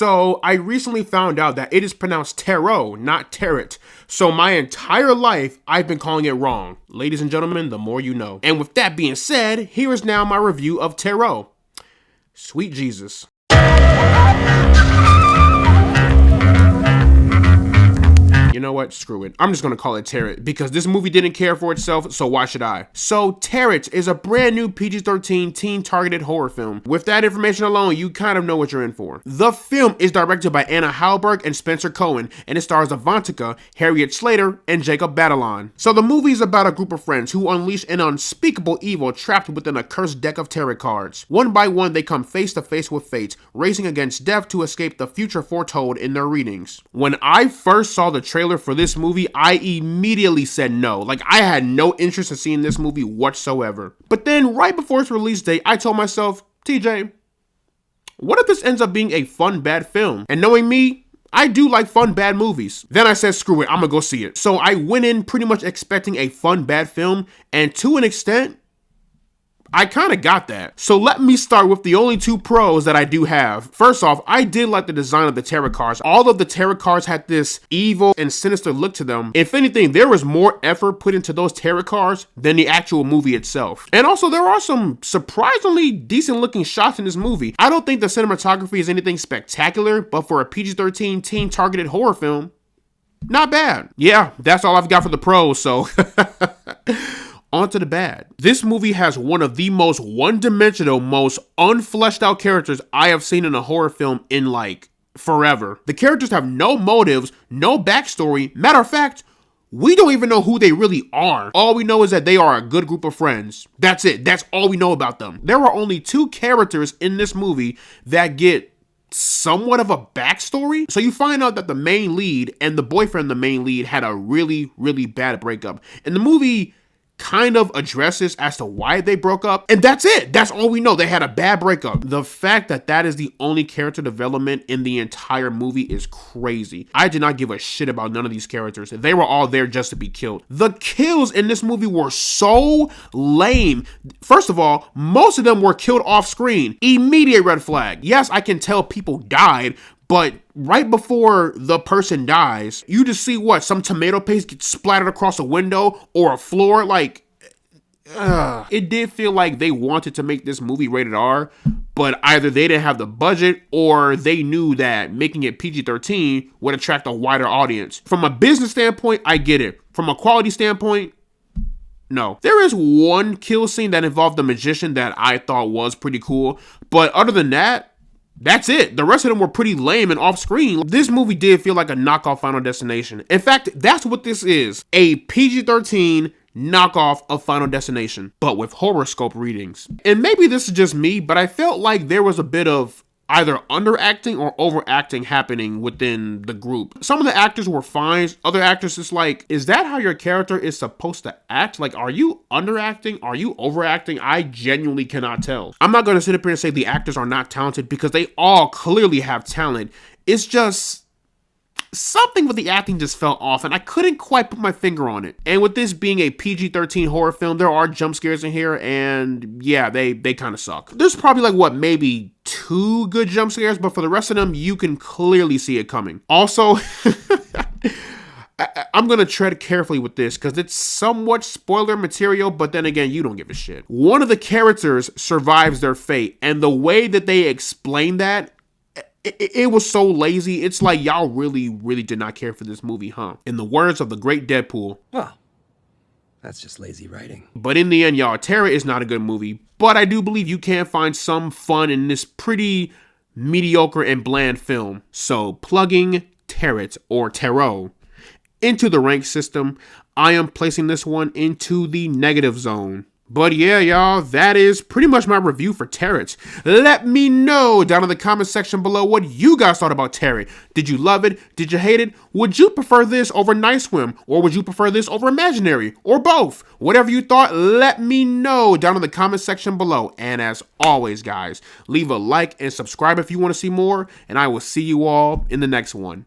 So I recently found out that it is pronounced tarot, not tarot. So my entire life, I've been calling it wrong. Ladies and gentlemen, the more you know. And with that being said, here is now my review of Tarot. Sweet Jesus. You know what? Screw it. I'm just gonna call it Tarot because this movie didn't care for itself, so why should I? So Tarot is a brand new PG-13 teen-targeted horror film. With that information alone, you kind of know what you're in for. The film is directed by Anna Hallberg and Spencer Cohen, and it stars Avantika, Harriet Slater, and Jacob Batalon. So the movie is about a group of friends who unleash an unspeakable evil trapped within a cursed deck of tarot cards. One by one, they come face to face with fate, racing against death to escape the future foretold in their readings. When I first saw the trailer for this movie, I immediately said no. Like, I had no interest in seeing this movie whatsoever. But then right before its release date, I told myself, TJ, what if this ends up being a fun, bad film? And knowing me, I do like fun, bad movies. Then I said, screw it, I'm gonna go see it. So I went in pretty much expecting a fun, bad film, and to an extent, I kind of got that. So let me start with the only two pros that I do have. First off, I did like the design of the tarot cards. All of the tarot cards had this evil and sinister look to them. If anything, there was more effort put into those tarot cards than the actual movie itself. And also, there are some surprisingly decent looking shots in this movie. I don't think the cinematography is anything spectacular, but for a PG-13 teen targeted horror film, not bad. Yeah, that's all I've got for the pros, so... On to the bad. This movie has one of the most one-dimensional, most unfleshed out characters I have seen in a horror film in like forever. The characters have no motives, no backstory. Matter of fact, we don't even know who they really are. All we know is that they are a good group of friends. That's it. That's all we know about them. There are only two characters in this movie that get somewhat of a backstory. So you find out that the main lead and the boyfriend of the main lead had a really, really bad breakup. And the movie kind of addresses as to why they broke up, and that's it. That's all we know. They had a bad breakup. The fact that that is the only character development in the entire movie is crazy. I did not give a shit about none of these characters. They were all there just to be killed. The kills in this movie were so lame. First of all, most of them were killed off screen. Immediate red flag. Yes, I can tell people died, but right before the person dies, you just see what? Some tomato paste get splattered across a window or a floor. Like, it did feel like they wanted to make this movie rated R, but either they didn't have the budget or they knew that making it PG-13 would attract a wider audience. From a business standpoint, I get it. From a quality standpoint, no. There is one kill scene that involved the magician that I thought was pretty cool, but other than that, that's it. The rest of them were pretty lame and off screen. This movie did feel like a knockoff Final Destination. In fact, that's what this is. A PG-13 knockoff of Final Destination, but with horoscope readings. And maybe this is just me, but I felt like there was a bit of either underacting or overacting happening within the group. Some of the actors were fine. Other actors, it's like, is that how your character is supposed to act? Like, are you underacting? Are you overacting? I genuinely cannot tell. I'm not going to sit up here and say the actors are not talented because they all clearly have talent. It's just something with the acting just fell off and I couldn't quite put my finger on it. And with this being a PG-13 horror film, there are jump scares in here and yeah, they kind of suck. There's probably like what, maybe 2 good jump scares, but for the rest of them, you can clearly see it coming. Also, I'm going to tread carefully with this because it's somewhat spoiler material, but then again, you don't give a shit. One of the characters survives their fate and the way that they explain that, it was so lazy. It's like y'all really, really did not care for this movie, huh? In the words of the great Deadpool. Well, that's just lazy writing. But in the end, y'all, Tarot is not a good movie. But I do believe you can find some fun in this pretty mediocre and bland film. So plugging Tarot or Tarot into the rank system, I am placing this one into the negative zone. But yeah, y'all, that is pretty much my review for Tarot. Let me know down in the comment section below what you guys thought about Tarot. Did you love it? Did you hate it? Would you prefer this over Night Swim? Or would you prefer this over Imaginary? Or both? Whatever you thought, let me know down in the comment section below. And as always, guys, leave a like and subscribe if you want to see more. And I will see you all in the next one.